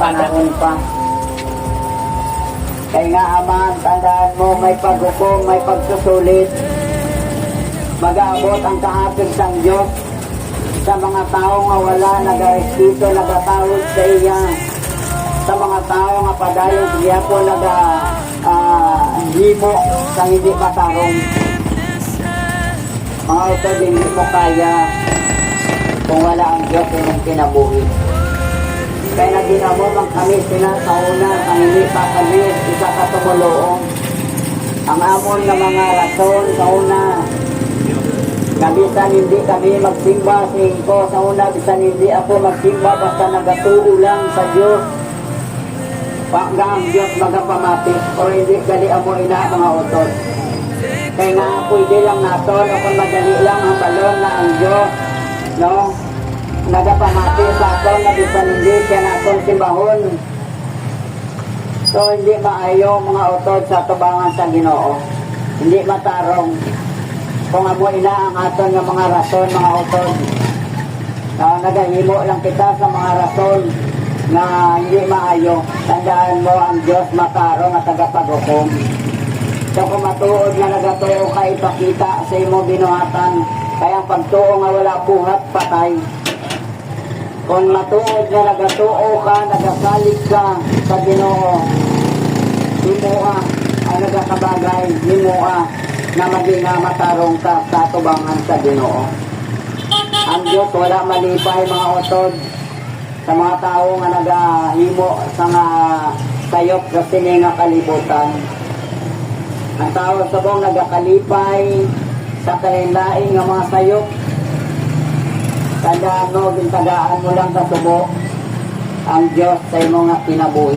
panahon pa. Kaya nga aman, tandaan mo, may paghukom, may pagsusulit. Mag-aabot ang kaapig ng Diyos sa mga tao nga wala nag-respeto, nagatawid sa iya. Sa mga tao nga padayon siya po himo sa hindi matarong. Mga ito, hindi mo kaya kung wala ang Diyos yung kinabuhi. Kaya naginamo man kami sila sa una, ang hindi pa kami, isa ka tumuluong. Ang amon na mga rason sa una, na bisan hindi kami magsimba sa ko sa una, bisan hindi ako magsimba, basta nagatuo lang sa Diyos. Pagka ang Diyos magapamati, o hindi gali amo ina mga utol. Kaya nga pwede lang naton, o kung madali lang ang balon na ang Diyos, no? Nagapamati sa aton na bisan hindi siya naton simbahon. So hindi maayo mga utol sa tubangan sa Ginoo. Hindi matarong. Kung amo ina ang aton ng mga rason mga utol. Nagahimo lang kita sa mga rason na hindi maayo. Tandaan mo ang Diyos matarong at tagapaghukom. So kung matuod na nagatuo ka, ipakita sa imo binuhatan. Kaya ang pagtuo nga wala buhat, patay. Kung matuod na nagatuo ka, nagasalig ka sa Ginoo, himua ay nagakabagay, himua na maging matarong ka sa tubangan sa Ginoo. Ang Diyos wala malipay mga utod sa mga tao nga nagahimo sa nga sayop sa sininga kalibutan. Ang tao sa buong nagakalipay sa kanilaing nga mga sayop. Tandaan mo, bintagaan mo lang sa tubo ang Diyos sa imo nga kinabuhi.